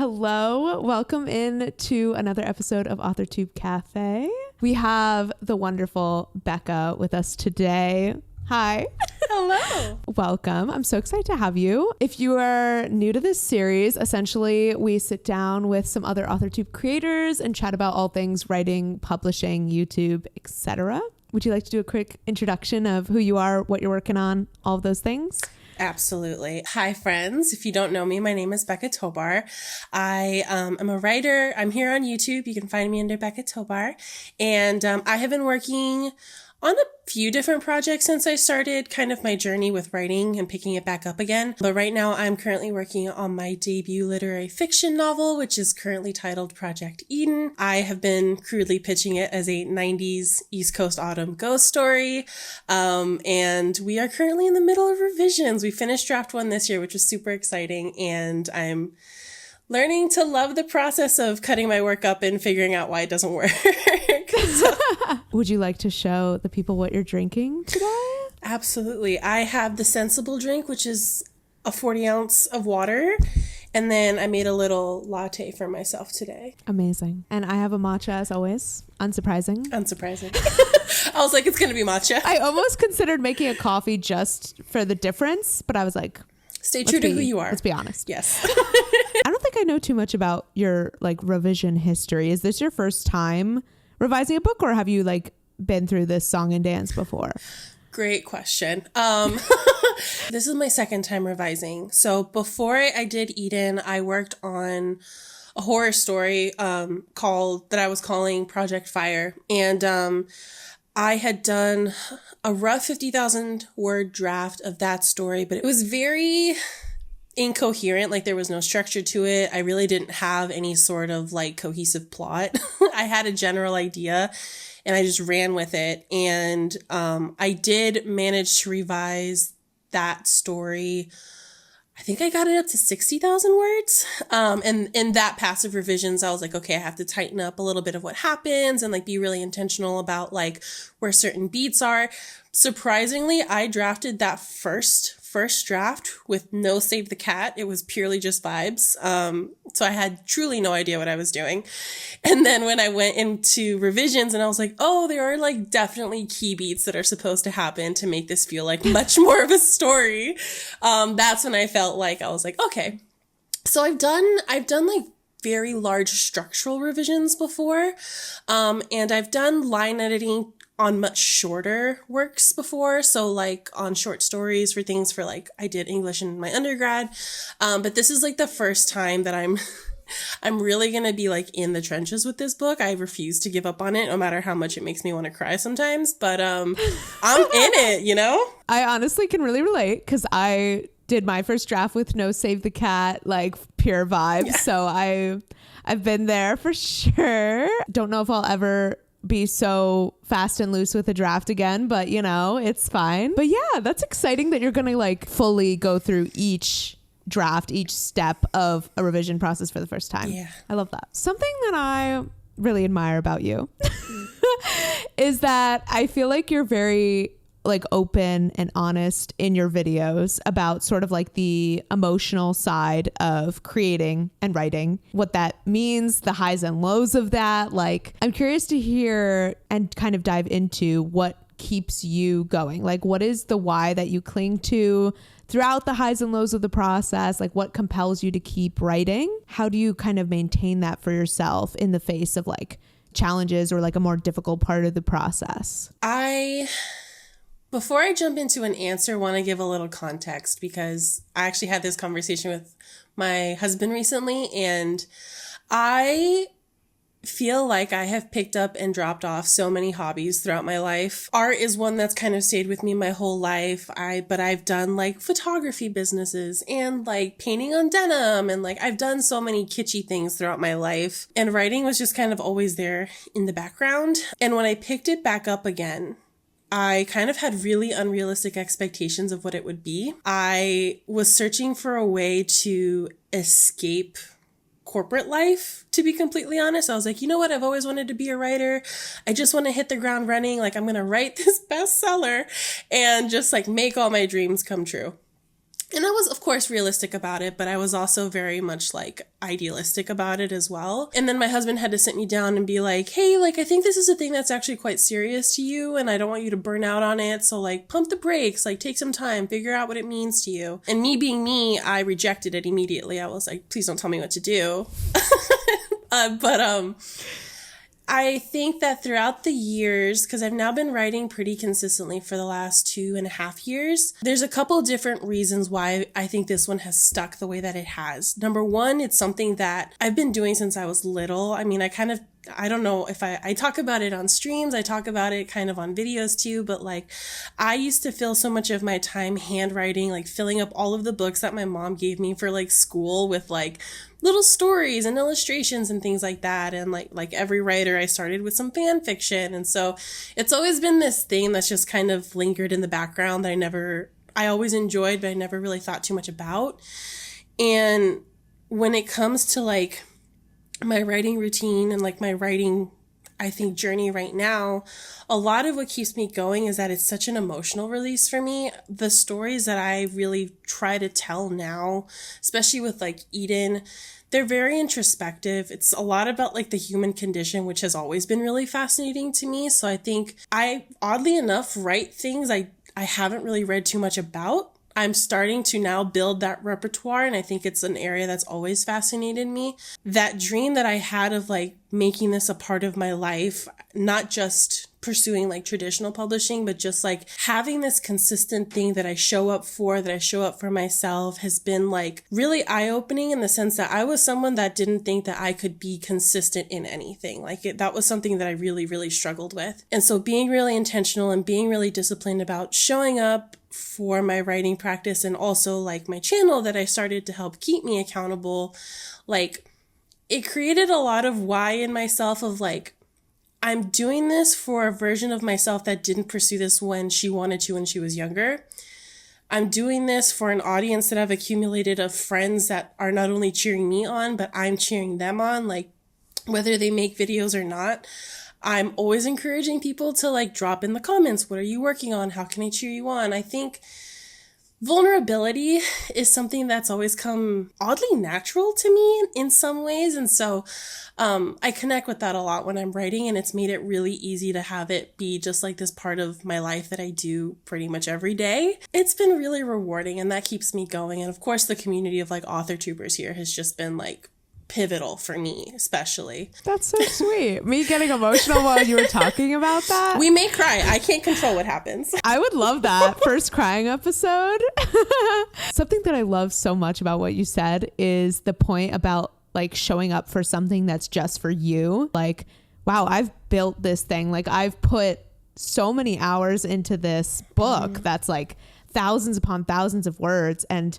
Hello, welcome in to another episode of AuthorTube Cafe. We have the wonderful Becca with us today. Hi. Hello. Welcome. I'm so excited to have you. If you are new to this series, essentially we sit down with some other AuthorTube creators and chat about all things writing, publishing, YouTube, etc. Would you like to do a quick introduction of who you are, what you're working on, all of those things? Absolutely. Hi, friends. If you don't know me, my name is Becca Tobar. I am a writer. I'm here on YouTube. You can find me under Becca Tobar. And I have been working on a few different projects since I started kind of my journey with writing and picking it back up again. But right now I'm currently working on my debut literary fiction novel, which is currently titled Project Eden. I have been crudely pitching it as a 90s East Coast autumn ghost story. And we are currently in the middle of revisions. We finished draft 1 this year, which was super exciting. And I'm learning to love the process of cutting my work up and figuring out why it doesn't work. Would you like to show the people what you're drinking today? Absolutely. I have the Sensible drink, which is a 40 ounce of water. And then I made a little latte for myself today. Amazing. And I have a matcha as always. Unsurprising. I was like, it's going to be matcha. I almost considered making a coffee just for the difference, but I was like, stay true to who you are. Let's be honest. Yes. I don't think I know too much about your revision history. Is this your first time revising a book, or have you been through this song and dance before? Great question. This is my second time revising. So before I did Eden, I worked on a horror story that I was calling Project Fire. And I had done a rough 50,000 word draft of that story, but it was very incoherent. There was no structure to it. I really didn't have any sort of cohesive plot. I had a general idea and I just ran with it. And I did manage to revise that story. I think I got it up to 60,000 words. And in that passive revisions, I was like, okay, I have to tighten up a little bit of what happens and be really intentional about where certain beats are. Surprisingly, I drafted that first draft with no save the cat. It was purely just vibes. So I had truly no idea what I was doing. And then when I went into revisions and I was like, oh, there are definitely key beats that are supposed to happen to make this feel much more of a story. That's when I felt I was like, okay. So I've done very large structural revisions before. And I've done line editing on much shorter works before. So on short stories for things for I did English in my undergrad. But this is the first time that I'm really going to be in the trenches with this book. I refuse to give up on it no matter how much it makes me want to cry sometimes, but I'm in it, I honestly can really relate because I did my first draft with no save the cat, pure vibes. Yeah. So I've been there for sure. Don't know if I'll ever be so fast and loose with a draft again, but it's fine. But yeah, that's exciting that you're gonna fully go through each draft, each step of a revision process for the first time. Yeah, I love that. Something that I really admire about you is that I feel like you're very open and honest in your videos about sort of the emotional side of creating and writing, what that means, the highs and lows of that. I'm curious to hear and kind of dive into what keeps you going. What is the why that you cling to throughout the highs and lows of the process? What compels you to keep writing? How do you kind of maintain that for yourself in the face of challenges or a more difficult part of the process? Before I jump into an answer, I want to give a little context because I actually had this conversation with my husband recently, and I feel like I have picked up and dropped off so many hobbies throughout my life. Art is one that's kind of stayed with me my whole life. But I've done photography businesses and painting on denim, and I've done so many kitschy things throughout my life, and writing was just kind of always there in the background. And when I picked it back up again, I kind of had really unrealistic expectations of what it would be. I was searching for a way to escape corporate life, to be completely honest. I was like, you know what? I've always wanted to be a writer. I just want to hit the ground running. I'm going to write this bestseller and just make all my dreams come true. And I was, of course, realistic about it, but I was also very much like idealistic about it as well. And then my husband had to sit me down and be like, hey, like, I think this is a thing that's actually quite serious to you, and I don't want you to burn out on it. So like, pump the brakes, like, take some time, figure out what it means to you. And me being me, I rejected it immediately. I was like, please don't tell me what to do. I think that throughout the years, because I've now been writing pretty consistently for the last 2.5 years, there's a couple of different reasons why I think this one has stuck the way that it has. Number one, it's something that I've been doing since I was little. I mean, I don't know if I talk about it on streams, I talk about it kind of on videos too, but like, I used to fill so much of my time handwriting, like filling up all of the books that my mom gave me for like school with like little stories and illustrations and things like that. And like every writer, I started with some fan fiction. And so it's always been this thing that's just kind of lingered in the background that I always enjoyed, but I never really thought too much about. And when it comes to like my writing routine and like my writing, I think, journey right now, a lot of what keeps me going is that it's such an emotional release for me. The stories that I really try to tell now, especially with like Eden, they're very introspective. It's a lot about like the human condition, which has always been really fascinating to me. So I think I, oddly enough, write things I haven't really read too much about. I'm starting to now build that repertoire, and I think it's an area that's always fascinated me. That dream that I had of like making this a part of my life, not just pursuing like traditional publishing, but just like having this consistent thing that I show up for myself, has been like really eye-opening in the sense that I was someone that didn't think that I could be consistent in anything. Like that was something that I really, really struggled with. And so being really intentional and being really disciplined about showing up for my writing practice, and also like my channel that I started to help keep me accountable, like it created a lot of why in myself of like, I'm doing this for a version of myself that didn't pursue this when she wanted to when she was younger. I'm doing this for an audience that I've accumulated of friends that are not only cheering me on, but I'm cheering them on, like whether they make videos or not. I'm always encouraging people to like drop in the comments, what are you working on? How can I cheer you on? I think vulnerability is something that's always come oddly natural to me in some ways. And so I connect with that a lot when I'm writing, and it's made it really easy to have it be just like this part of my life that I do pretty much every day. It's been really rewarding, and that keeps me going. And of course, the community of like authortubers here has just been like pivotal for me, especially. That's so sweet. Me getting emotional while you were talking about that. We may cry. I can't control what happens. I would love that first crying episode. Something that I love so much about what you said is the point about like showing up for something that's just for you. Like, wow, I've built this thing. Like I've put so many hours into this book that's like thousands upon thousands of words, and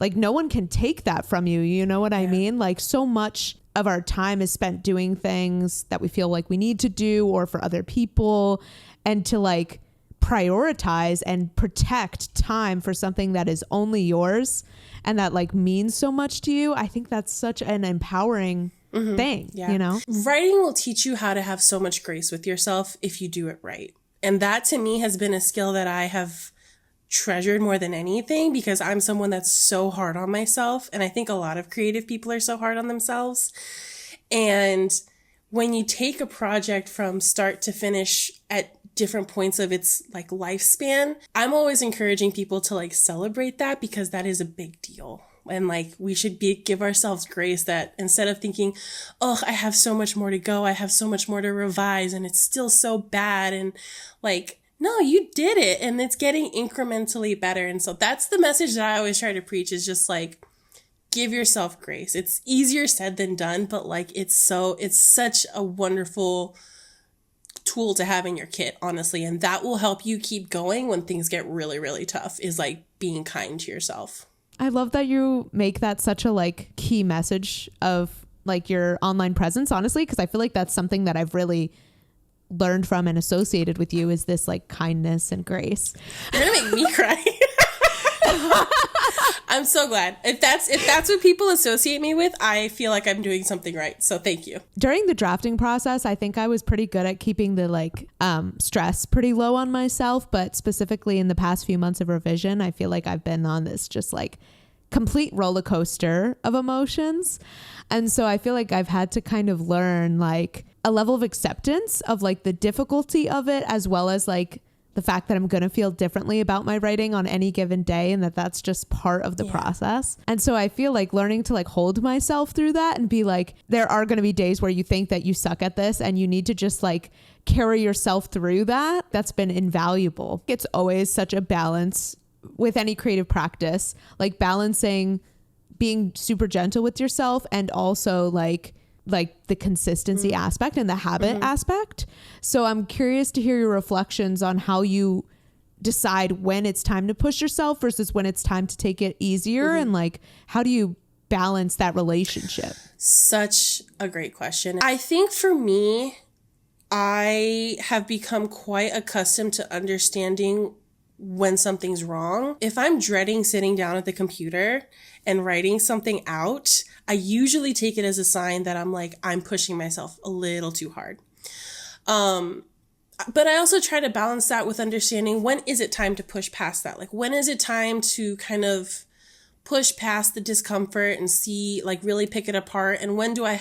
like no one can take that from you. You know what I mean? Like so much of our time is spent doing things that we feel like we need to do or for other people, and to like prioritize and protect time for something that is only yours and that like means so much to you. I think that's such an empowering thing, you know? Writing will teach you how to have so much grace with yourself if you do it right. And that to me has been a skill that I have treasured more than anything, because I'm someone that's so hard on myself. And I think a lot of creative people are so hard on themselves. And when you take a project from start to finish at different points of its like lifespan, I'm always encouraging people to like celebrate that, because that is a big deal. And like we should give ourselves grace that instead of thinking, oh, I have so much more to go, I have so much more to revise and it's still so bad, and like, no, you did it and it's getting incrementally better. And so that's the message that I always try to preach, is just like, give yourself grace. It's easier said than done, but like it's such a wonderful tool to have in your kit, honestly. And that will help you keep going when things get really, really tough, is like being kind to yourself. I love that you make that such a like key message of like your online presence, honestly, because I feel like that's something that I've really learned from and associated with you, is this like kindness and grace. You're gonna make me cry. I'm so glad. If that's what people associate me with, I feel like I'm doing something right. So thank you. During the drafting process, I think I was pretty good at keeping the stress pretty low on myself. But specifically in the past few months of revision, I feel like I've been on this just like complete roller coaster of emotions. And so I feel like I've had to kind of learn like a level of acceptance of like the difficulty of it, as well as like the fact that I'm going to feel differently about my writing on any given day, and that that's just part of the process. And so I feel like learning to like hold myself through that and be like, there are going to be days where you think that you suck at this and you need to just like carry yourself through that. That's been invaluable. It's always such a balance with any creative practice, like balancing being super gentle with yourself and also like the consistency aspect and the habit aspect. So I'm curious to hear your reflections on how you decide when it's time to push yourself versus when it's time to take it easier. And like, how do you balance that relationship? Such a great question. I think for me, I have become quite accustomed to understanding when something's wrong. If I'm dreading sitting down at the computer and writing something out, I usually take it as a sign that I'm pushing myself a little too hard. But I also try to balance that with understanding when is it time to push past that? Like, when is it time to kind of push past the discomfort and see, like, really pick it apart? And when do I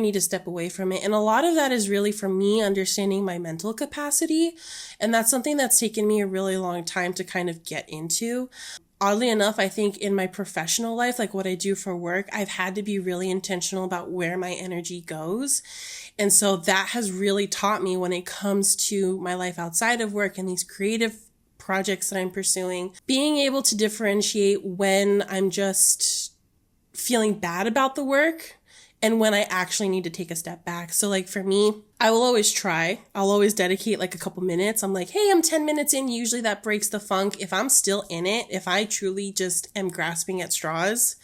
need to step away from it? And a lot of that is really for me understanding my mental capacity. And that's something that's taken me a really long time to kind of get into. Oddly enough, I think in my professional life, like what I do for work, I've had to be really intentional about where my energy goes. And so that has really taught me when it comes to my life outside of work and these creative projects that I'm pursuing, being able to differentiate when I'm just feeling bad about the work and when I actually need to take a step back. So like for me, I'll always dedicate like a couple minutes. I'm like, hey, I'm 10 minutes in. Usually that breaks the funk. If I'm still in it, if I truly just am grasping at straws,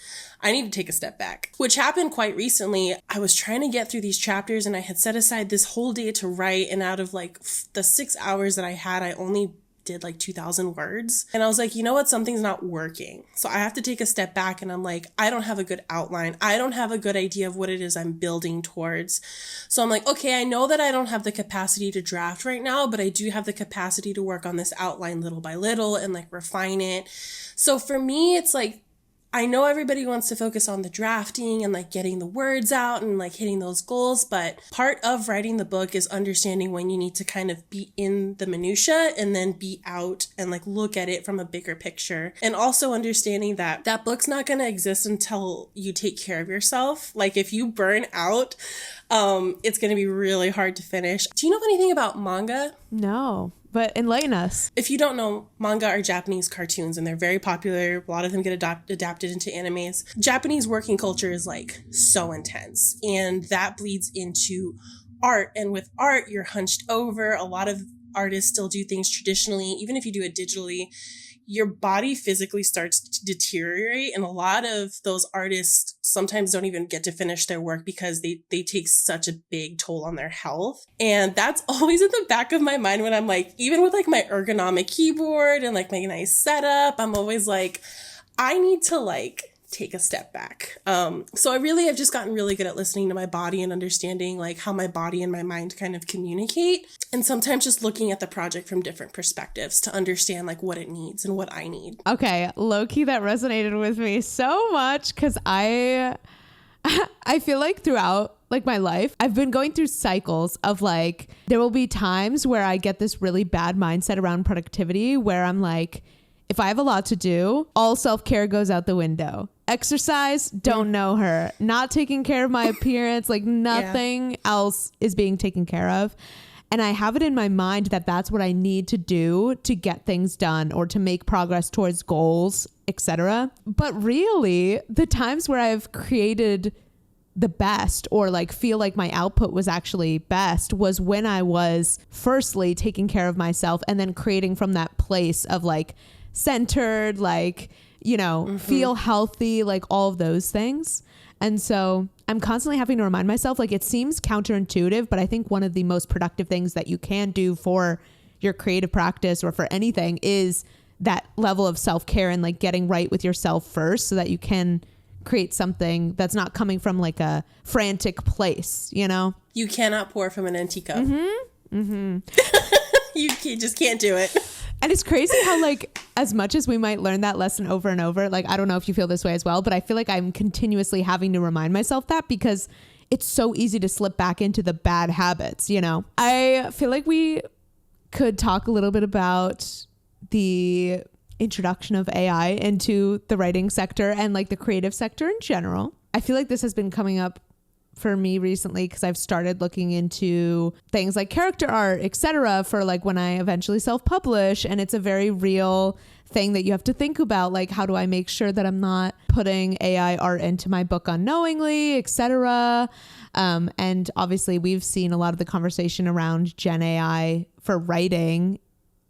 I need to take a step back, which happened quite recently. I was trying to get through these chapters and I had set aside this whole day to write. And out of like the 6 hours that I had, I only did like 2,000 words. And I was like, you know what? Something's not working. So I have to take a step back and I'm like, I don't have a good outline. I don't have a good idea of what it is I'm building towards. So I'm like, okay, I know that I don't have the capacity to draft right now, but I do have the capacity to work on this outline little by little and like refine it. So for me, it's like, I know everybody wants to focus on the drafting and like getting the words out and like hitting those goals, but part of writing the book is understanding when you need to kind of be in the minutia and then be out and like look at it from a bigger picture. And also understanding that that book's not going to exist until you take care of yourself. Like if you burn out, it's going to be really hard to finish. Do you know anything about manga? No. But enlighten us. If you don't know, manga are Japanese cartoons and they're very popular. A lot of them get adapted into animes. Japanese working culture is like so intense and that bleeds into art. And with art, you're hunched over. A lot of artists still do things traditionally. Even if you do it digitally, your body physically starts to deteriorate. And a lot of those artists sometimes don't even get to finish their work because they take such a big toll on their health. And that's always in the back of my mind when I'm like, even with like my ergonomic keyboard and like my nice setup, I'm always like, I need to like take a step back. So I've just gotten really good at listening to my body and understanding like how my body and my mind kind of communicate. And sometimes just looking at the project from different perspectives to understand like what it needs and what I need. Okay. Low key, that resonated with me so much because I feel like throughout like my life, I've been going through cycles of like, there will be times where I get this really bad mindset around productivity where I'm like, if I have a lot to do, all self-care goes out the window. Exercise, don't know her. Not taking care of my appearance, like nothing else is being taken care of. And I have it in my mind that that's what I need to do to get things done or to make progress towards goals, etc. But really, the times where I've created the best or like feel like my output was actually best was when I was firstly taking care of myself and then creating from that place of like centered, like, you know, feel healthy, like all of those things. And so I'm constantly having to remind myself, like it seems counterintuitive, but I think one of the most productive things that you can do for your creative practice or for anything is that level of self-care and like getting right with yourself first so that you can create something that's not coming from like a frantic place, you know? You cannot pour from an empty cup. You just can't do it. And it's crazy how like as much as we might learn that lesson over and over, like I don't know if you feel this way as well, but I feel like I'm continuously having to remind myself that because it's so easy to slip back into the bad habits, you know? I feel like we could talk a little bit about the introduction of AI into the writing sector and like the creative sector in general. I feel like this has been coming up for me recently because I've started looking into things like character art, etc., for like when I eventually self-publish, and it's a very real thing that you have to think about, like how do I make sure that I'm not putting AI art into my book unknowingly, etc. And obviously we've seen a lot of the conversation around Gen AI for writing,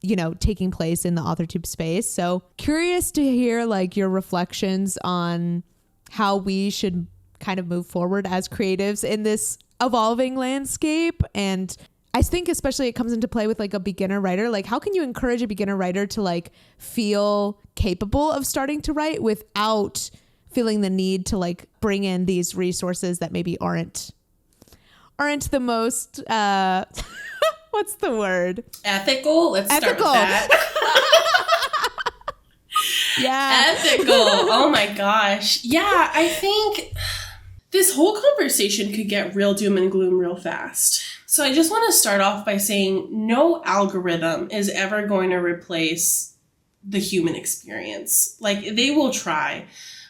you know, taking place in the authortube space. So curious to hear like your reflections on how we should kind of move forward as creatives in this evolving landscape. And I think especially it comes into play with like a beginner writer. Like how can you encourage a beginner writer to like feel capable of starting to write without feeling the need to like bring in these resources that maybe aren't the most what's the word? Ethical? Let's start with that. Yeah. Ethical. Oh my gosh. Yeah, I think this whole conversation could get real doom and gloom real fast. So I just want to start off by saying no algorithm is ever going to replace the human experience. Like they will try.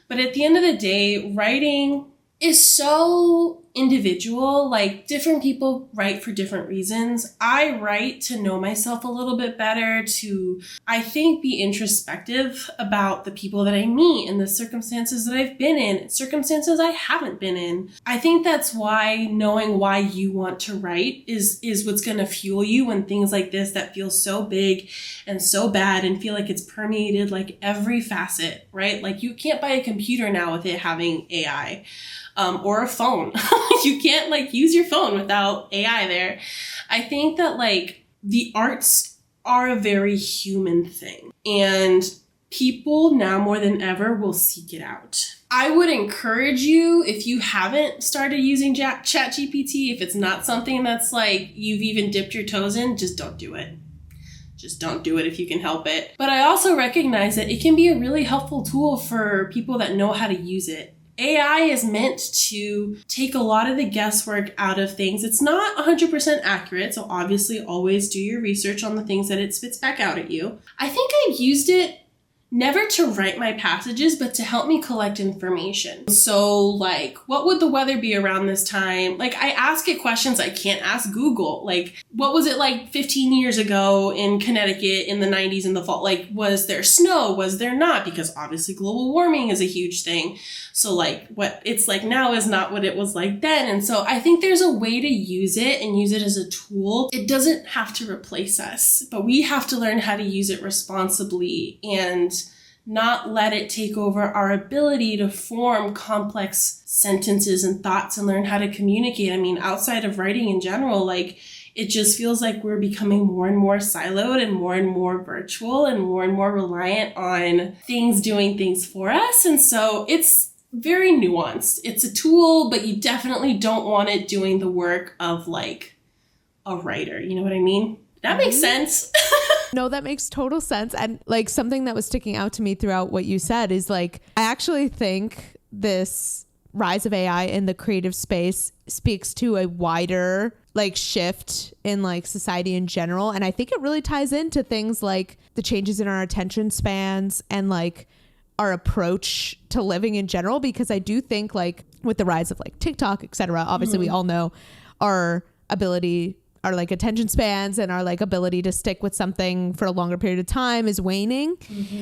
But at the end of the day, writing is so individual. Like different people write for different reasons. I write to know myself a little bit better, to, I think, be introspective about the people that I meet and the circumstances that I've been in, circumstances I haven't been in. I think that's why knowing why you want to write is what's going to fuel you when things like this that feel so big and so bad and feel like it's permeated like every facet, right? Like you can't buy a computer now with it having AI. Or a phone. You can't like use your phone without AI there. I think that like the arts are a very human thing, and people now more than ever will seek it out. I would encourage you, if you haven't started using ChatGPT, if it's not something that's like you've even dipped your toes in, just don't do it. Just don't do it if you can help it. But I also recognize that it can be a really helpful tool for people that know how to use it. AI is meant to take a lot of the guesswork out of things. It's not 100% accurate, so obviously always do your research on the things that it spits back out at you. I think I've used it never to write my passages, but to help me collect information. So like, what would the weather be around this time? Like I ask it questions I can't ask Google. Like, what was it like 15 years ago in Connecticut in the 90s in the fall? Like, was there snow? Was there not? Because obviously global warming is a huge thing. So like what it's like now is not what it was like then. And so I think there's a way to use it and use it as a tool. It doesn't have to replace us, but we have to learn how to use it responsibly and not let it take over our ability to form complex sentences and thoughts and learn how to communicate. I mean, outside of writing in general, like it just feels like we're becoming more and more siloed and more virtual and more reliant on things doing things for us. And so it's very nuanced. It's a tool, but you definitely don't want it doing the work of like a writer. You know what I mean? That makes sense. No, that makes total sense. And like something that was sticking out to me throughout what you said is like, I actually think this rise of AI in the creative space speaks to a wider like shift in like society in general. And I think it really ties into things like the changes in our attention spans and like our approach to living in general, because I do think like with the rise of like TikTok, etc., obviously we all know our like attention spans and our like ability to stick with something for a longer period of time is waning.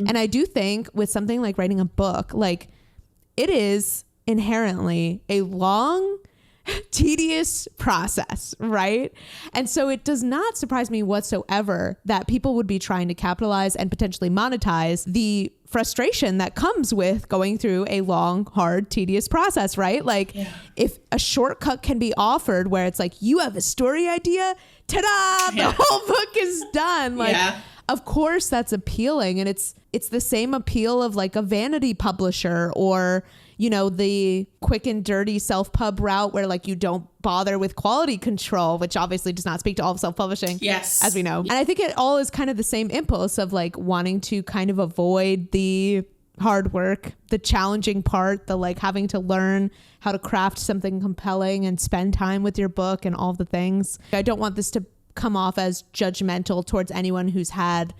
And I do think with something like writing a book, like it is inherently a long, tedious process, right? And so it does not surprise me whatsoever that people would be trying to capitalize and potentially monetize the frustration that comes with going through a long, hard, tedious process, right? Like if a shortcut can be offered where it's like, you have a story idea, ta-da, the whole book is done. Like, of course that's appealing. And it's the same appeal of like a vanity publisher or, you know, the quick and dirty self-pub route where like you don't bother with quality control, which obviously does not speak to all of self-publishing. Yes. As we know. And I think it all is kind of the same impulse of like wanting to kind of avoid the hard work, the challenging part, the like having to learn how to craft something compelling and spend time with your book and all the things. I don't want this to come off as judgmental towards anyone who's had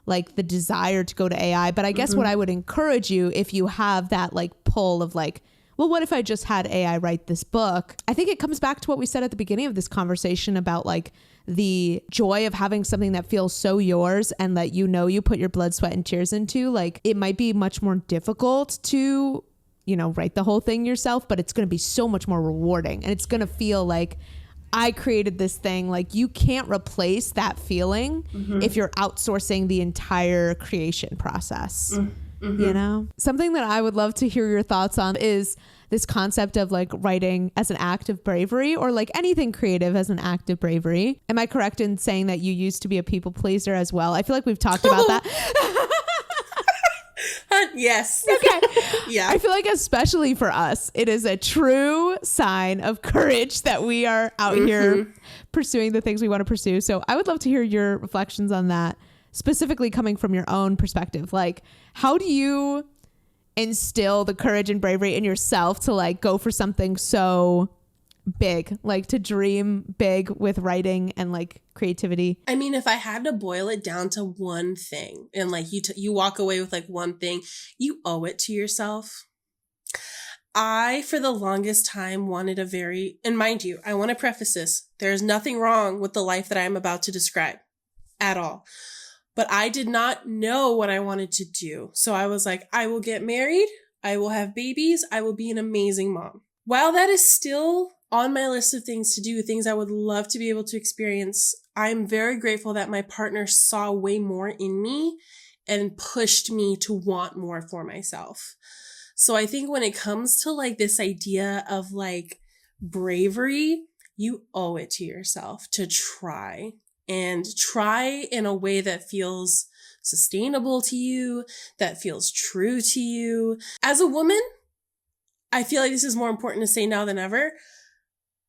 like the desire to go to AI. But I guess what I would encourage you, if you have that like pull of like, well, what if I just had AI write this book? I think it comes back to what we said at the beginning of this conversation about like the joy of having something that feels so yours and that, you know, you put your blood, sweat and tears into. Like it might be much more difficult to, you know, write the whole thing yourself, but it's going to be so much more rewarding. And it's going to feel like I created this thing. Like you can't replace that feeling if you're outsourcing the entire creation process. You know, something that I would love to hear your thoughts on is this concept of like writing as an act of bravery, or like anything creative as an act of bravery. Am I correct in saying that you used to be a people pleaser as well? I feel like we've talked about that. Yes. Okay. Yeah. I feel like especially for us, it is a true sign of courage that we are out here pursuing the things we want to pursue. So I would love to hear your reflections on that, specifically coming from your own perspective. Like, how do you instill the courage and bravery in yourself to like go for something so big, like to dream big with writing and like creativity? I mean, if I had to boil it down to one thing, and like you walk away with like one thing, you owe it to yourself. I, for the longest time, wanted and mind you, I want to preface this, there's nothing wrong with the life that I'm about to describe at all. But I did not know what I wanted to do. So I was like, I will get married, I will have babies, I will be an amazing mom. While that is still on my list of things to do, things I would love to be able to experience, I'm very grateful that my partner saw way more in me and pushed me to want more for myself. So I think when it comes to like this idea of like bravery, you owe it to yourself to try, and try in a way that feels sustainable to you, that feels true to you. As a woman, I feel like this is more important to say now than ever.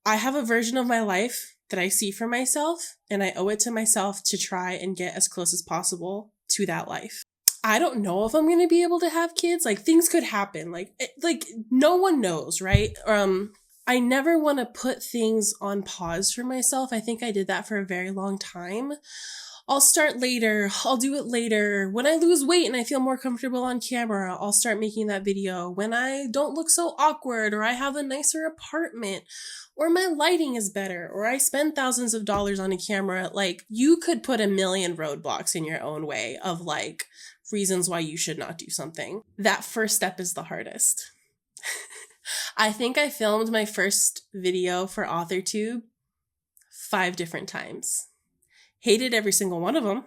I have a version of my life that I see for myself, and I owe it to myself to try and get as close as possible to that life. I don't know if I'm going to be able to have kids. Like things could happen. Like no one knows, right? I never want to put things on pause for myself. I think I did that for a very long time. I'll start later. I'll do it later. When I lose weight and I feel more comfortable on camera, I'll start making that video. When I don't look so awkward, or I have a nicer apartment, or my lighting is better, or I spend thousands of dollars on a camera, like you could put a million roadblocks in your own way of like reasons why you should not do something. That first step is the hardest. I think I filmed my first video for authortube 5 different times. Hated every single one of them.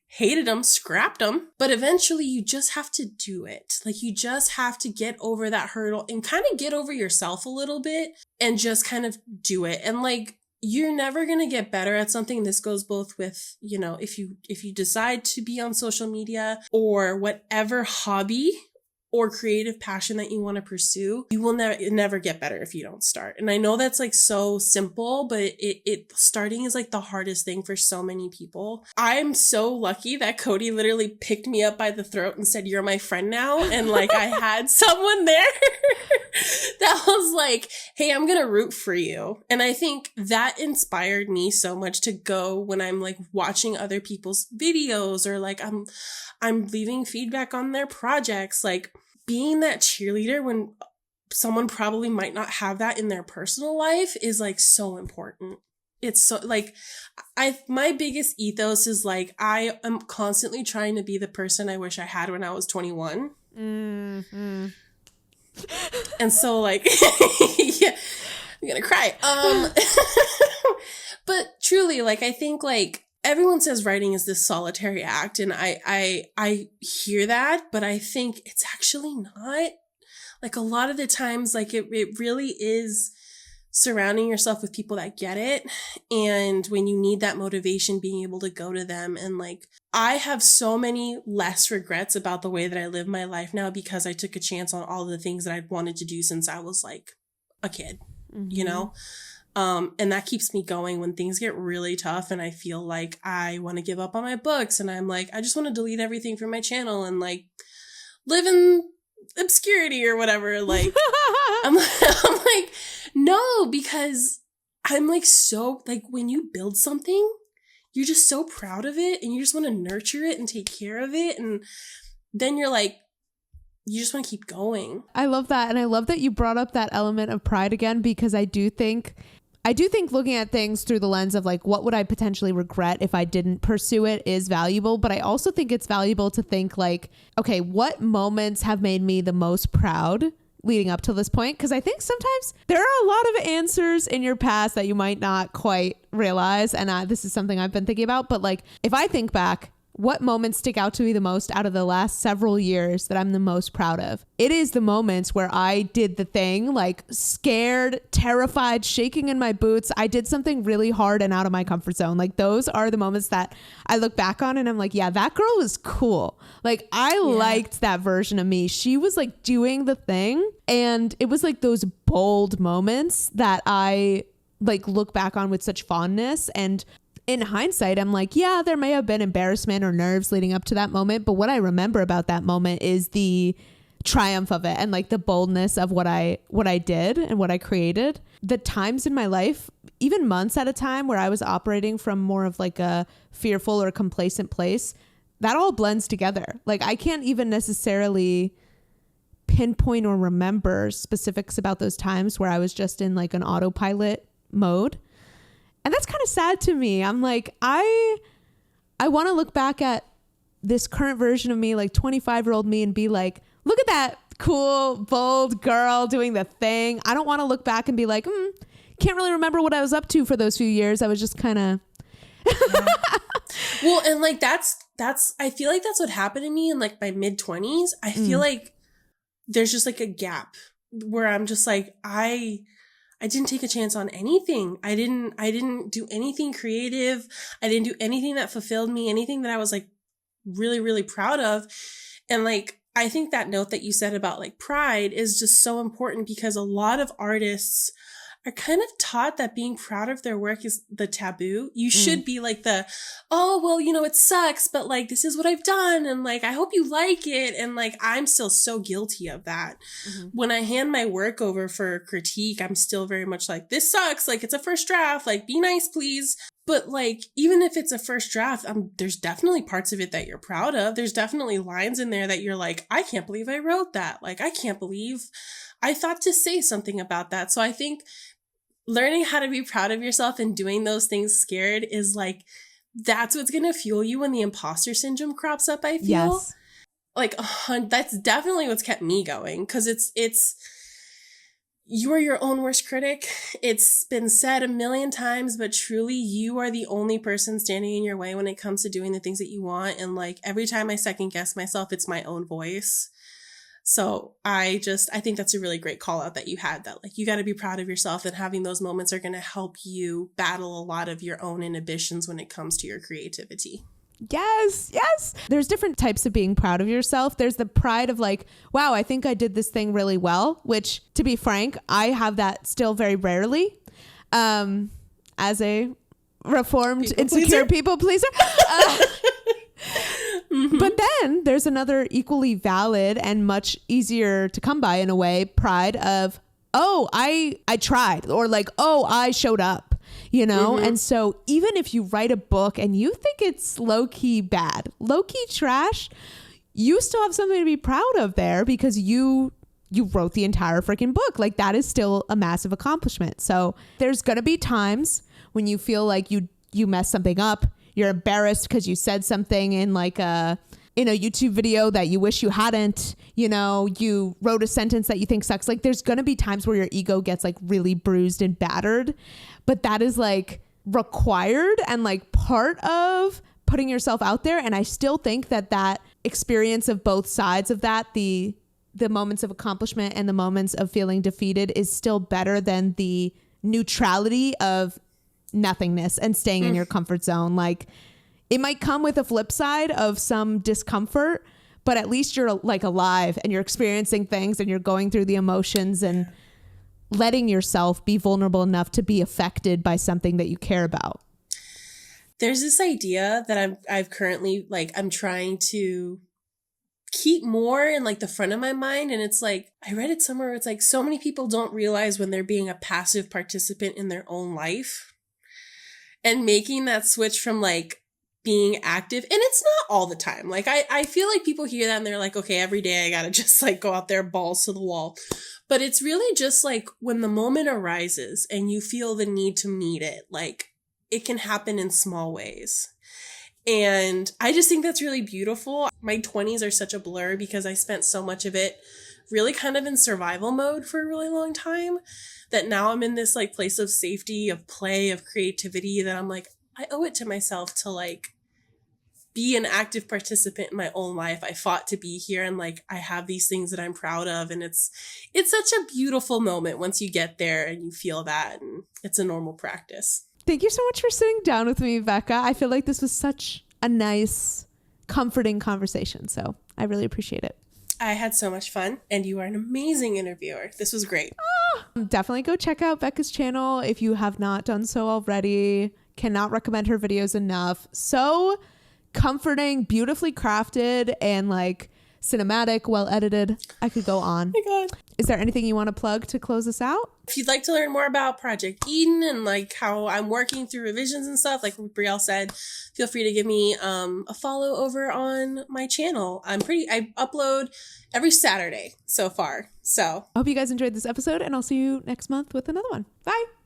Hated them, scrapped them. But eventually you just have to do it. Like you just have to get over that hurdle and kind of get over yourself a little bit and just kind of do it. And like, you're never going to get better at something. This goes both with, you know, if you decide to be on social media or whatever hobby or creative passion that you want to pursue, you will never get better if you don't start. And I know that's like so simple, but it starting is like the hardest thing for so many people. I'm so lucky that Cody literally picked me up by the throat and said, "You're my friend now." And like I had someone there that was like, "Hey, I'm going to root for you." And I think that inspired me so much to go when I'm like watching other people's videos, or like I'm leaving feedback on their projects, like being that cheerleader when someone probably might not have that in their personal life is like so important. It's so like, my biggest ethos is like, I am constantly trying to be the person I wish I had when I was 21. Mm-hmm. And so like, yeah, I'm gonna cry. But truly, like, I think like, everyone says writing is this solitary act, and I hear that, but I think it's actually not. Like a lot of the times, like it really is surrounding yourself with people that get it. And when you need that motivation, being able to go to them. And like, I have so many less regrets about the way that I live my life now because I took a chance on all the things that I'd wanted to do since I was like a kid, you know? And that keeps me going when things get really tough and I feel like I want to give up on my books and I'm like, I just want to delete everything from my channel and like live in obscurity or whatever. Like, I'm like, no, because I'm like, so like when you build something, you're just so proud of it and you just want to nurture it and take care of it. And then you're like, you just want to keep going. I love that. And I love that you brought up that element of pride again, because I do think looking at things through the lens of like, what would I potentially regret if I didn't pursue it is valuable. But I also think it's valuable to think like, okay, what moments have made me the most proud leading up to this point? Because I think sometimes there are a lot of answers in your past that you might not quite realize. And this is something I've been thinking about. But like, if I think back, what moments stick out to me the most out of the last several years that I'm the most proud of? It is the moments where I did the thing, like scared, terrified, shaking in my boots. I did something really hard and out of my comfort zone. Like those are the moments that I look back on and I'm like, yeah, that girl was cool. Like I liked that version of me. She was like doing the thing. And it was like those bold moments that I like look back on with such fondness. And in hindsight, I'm like, yeah, there may have been embarrassment or nerves leading up to that moment. But what I remember about that moment is the triumph of it and like the boldness of what I did and what I created. The times in my life, even months at a time where I was operating from more of like a fearful or complacent place, that all blends together. Like I can't even necessarily pinpoint or remember specifics about those times where I was just in like an autopilot mode. And that's kind of sad to me. I'm like, I want to look back at this current version of me, like 25-year-old me, and be like, look at that cool, bold girl doing the thing. I don't want to look back and be like, can't really remember what I was up to for those few years. I was just kind of. Well, and like that's I feel like that's what happened to me in like my mid-20s. I feel like there's just like a gap where I'm just like, I didn't take a chance on anything. I didn't do anything creative. I didn't do anything that fulfilled me, anything that I was like really, really proud of. And like, I think that note that you said about like pride is just so important because a lot of artists are kind of taught that being proud of their work is the taboo. You should be like oh, well, you know, it sucks, but like, this is what I've done. And like, I hope you like it. And like, I'm still so guilty of that. When I hand my work over for critique, I'm still very much like, this sucks. Like, it's a first draft. Like, be nice, please. But like, even if it's a first draft, there's definitely parts of it that you're proud of. There's definitely lines in there that you're like, I can't believe I wrote that. Like, I can't believe I thought to say something about that. So I think learning how to be proud of yourself and doing those things scared is like, that's what's going to fuel you when the imposter syndrome crops up, I feel. Yes. Like, that's definitely what's kept me going. Cause it's, you are your own worst critic. It's been said a million times, but truly you are the only person standing in your way when it comes to doing the things that you want. And like, every time I second guess myself, it's my own voice. So I think that's a really great call out that you had, that like, you got to be proud of yourself, and having those moments are going to help you battle a lot of your own inhibitions when it comes to your creativity. Yes. There's different types of being proud of yourself. There's the pride of like, wow, I think I did this thing really well, which to be frank, I have that still very rarely. As a reformed, insecure people pleaser. But then there's another equally valid and much easier to come by in a way, pride of, oh, I tried, or like, oh, I showed up, you know? And so even if you write a book and you think it's low-key bad, low-key trash, you still have something to be proud of there because you wrote the entire freaking book. Like that is still a massive accomplishment. So there's going to be times when you feel like you messed something up. You're embarrassed because you said something in like in a YouTube video that you wish you hadn't, you know, you wrote a sentence that you think sucks. Like there's going to be times where your ego gets like really bruised and battered, but that is like required and like part of putting yourself out there. And I still think that experience of both sides of that, the moments of accomplishment and the moments of feeling defeated, is still better than the neutrality of nothingness and staying in your comfort zone. Like, it might come with a flip side of some discomfort, but at least you're like alive and you're experiencing things and you're going through the emotions and letting yourself be vulnerable enough to be affected by something that you care about. There's this idea that I've currently, like, I'm trying to keep more in like the front of my mind. And it's like, I read it somewhere where it's like, so many people don't realize when they're being a passive participant in their own life, and making that switch from like being active. And it's not all the time. Like, I feel like people hear that and they're like, okay, every day I gotta just like go out there balls to the wall. But it's really just like when the moment arises and you feel the need to meet it, like it can happen in small ways. And I just think that's really beautiful. My 20s are such a blur because I spent so much of it really kind of in survival mode for a really long time, that now I'm in this like place of safety, of play, of creativity, that I'm like, I owe it to myself to like be an active participant in my own life. I fought to be here, and like I have these things that I'm proud of, and it's such a beautiful moment once you get there and you feel that, and it's a normal practice. Thank you so much for sitting down with me, Becca. I feel like this was such a nice, comforting conversation. So I really appreciate it. I had so much fun, and you are an amazing interviewer. This was great. Definitely go check out Becca's channel if you have not done so already. Cannot recommend her videos enough. So comforting, beautifully crafted, and like cinematic, well edited. I could go on. Oh my God. Is there anything you want to plug to close us out? If you'd like to learn more about Project Eden and like how I'm working through revisions and stuff, like Brielle said, feel free to give me a follow over on my channel. I upload every Saturday so far. So I hope you guys enjoyed this episode, and I'll see you next month with another one. Bye.